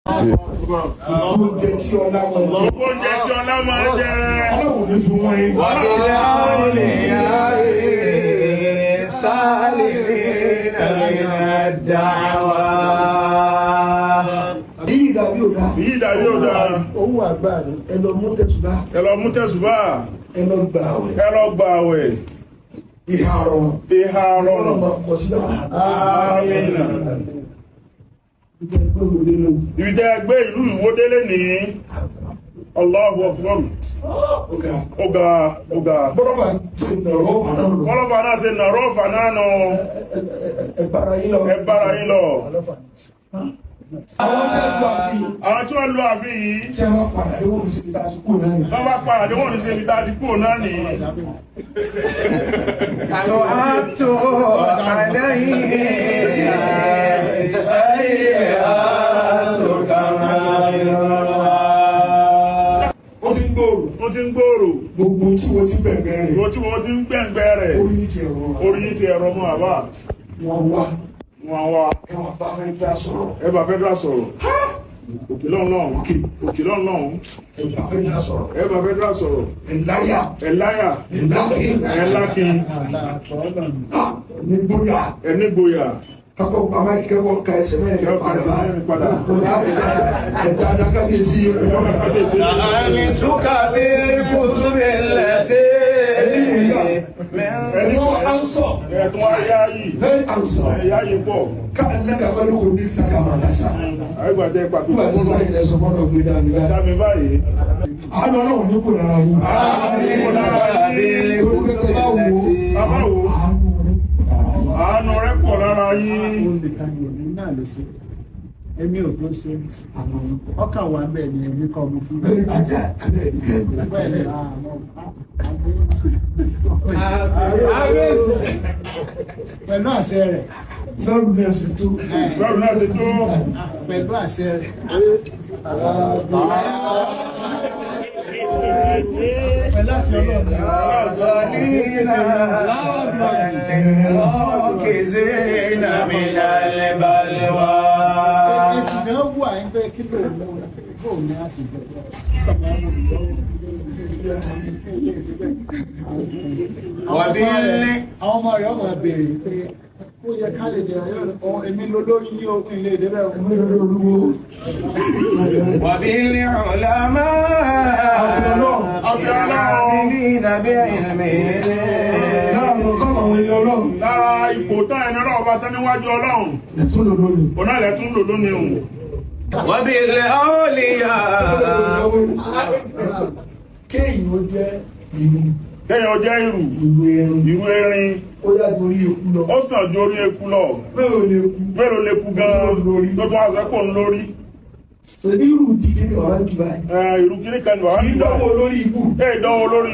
Oúnjẹ tí ọlá máa jẹ. Oúnjẹ tí ọlá máa jẹ. Ọlọ́run ní fi wọ́n yín. Wọ́n ní láwọn lè yá sálè nínú dáwà. Bí ìdàbí ò dáa. Bí ìdàbí ò dáa. Owó àgbà ni ẹ lọ mú tẹ̀sùbá. Ẹ lọ mú tẹ̀sùbá. Ẹ lọ gbà àwẹ̀. Ẹ lọ gbà àwẹ̀. Ìhà rọrùn. Ìhà rọrùn. Ọlọ́run máa kọ sí dáa. Ibi tẹ́ gbé ìlú Ìwódélé ní Allahu Akbar. Ọ̀gá. Bọ́lọ́fà ṣe nàró fàná lọ. Bọ́lọ́fà náà ṣe nàró fàná nù. Ẹ bára yín lọ. Ẹ bára yín lọ. Àwọn tí wọ́n lu àfi yìí. Àwọn tí wọ́n lu àfi yìí. Tí wọ́n padà dé wọ́n ní ṣe ìta àti kúrò náà nì. Wọ́n bá padà dé wọ́n ní ṣe ìta àti kúrò náà nì. Àtò àlẹ́yìn sẹ́yìn àtòkàmá. Wọ́n ti ń gbòòrò. Wọ́n ti ń gbòòrò. Gbogbo tí wọ́n ti bẹ̀rẹ̀ rẹ̀. Gbogbo tí wọ́n ti ń gbẹ̀ngbẹ̀ rẹ̀. Orí yìí ti ẹ̀rọ mọ́ àbá. Wọ́n wá. Wọ́n wá. Ẹ wọ́n bá fẹ́ dá sọ̀rọ̀. Ẹ bá fẹ́ dá sọ̀rọ̀. Òkè lọ́nà. Òkè lọ́nà. Ẹ bá fẹ́ dá sọ̀rọ̀. Ẹ bá fẹ́ dá sọ̀rọ̀. Ẹ láyà. Ẹ láyà. Ẹ lákin. Ẹ lákin. Ní gbóyà. Ẹ nígboyà. Kakọ̀ pàmò ìkẹ́kọ̀ọ́ ka ẹsẹ̀ mẹ́rin Ẹ pa ẹsẹ̀ mẹ́rin padà. Ẹ̀ta adákábíyèsí Sàmì túkà bí kùtùbí lẹ́tí. ẹni tó ansọ̀. Ẹ̀tún ayá yìí. Very answer. Ẹ̀yá yìí pọ̀. Káàdì náà kàwé ló kò ní ìtàkà máa dásà. Àìgbàjẹ́ pàtó. Nígbà tí wọ́n yẹ sọ fọ́nà gbé dání báyìí. Dámi báyìí. Àánú ọlọ́run ní kò lára yín. Bàbá wo? Àánú rẹ̀ pọ̀ lára yín. Èmi ò tó ṣe ọkàn wà bẹ́ẹ̀ ni èmi kọ́ mo fún Bẹ́ẹ̀ni ajá abẹ́ ìkẹ́ pẹ̀lú àṣẹ rẹ̀ lọ́rùn náà sì tó. Lọ́rùn náà ti tó. pẹ̀lú àṣẹ rẹ̀ pẹ̀lú àṣẹ ẹ̀sìn náà wà ń gbé kí ló mú bóun ní àṣìjọ àwọn ọmọ rẹ̀ ọmọ béèrè pé ó yẹ ká lè dẹ̀ èmi ló lórí ní okùn ilé ìdẹ́bẹ̀ fún mi olówó وبالعلماء عاملين بعلمهم. Láàrín ọkọ̀ àwọn ẹni ọlọ́run. Lára ipò tán ẹni náà bá tán níwájú Ọlọ́run. Ẹ̀tún lò lórí. Ọ̀nà ilẹ̀ tún lò lónìí òun. وبالأولياء Kéèyàn ó jẹ́ ìlú. Kéèyàn jẹ́ ìrù. Ìlú erin. Ìrù erin. Ó yá torí eku lọ. Ó sàn ju orí eku lọ. Mélòó lè kú? Mélòó lè kú gan-an tó tó àṣẹ kò ń lórí. Ṣèbí ìrù dídí ní ọ̀rá jù báyìí. Ìrù kíní kan ní wàá ń dá. Ìdánwò lórí ikú. Ìdánwò lórí.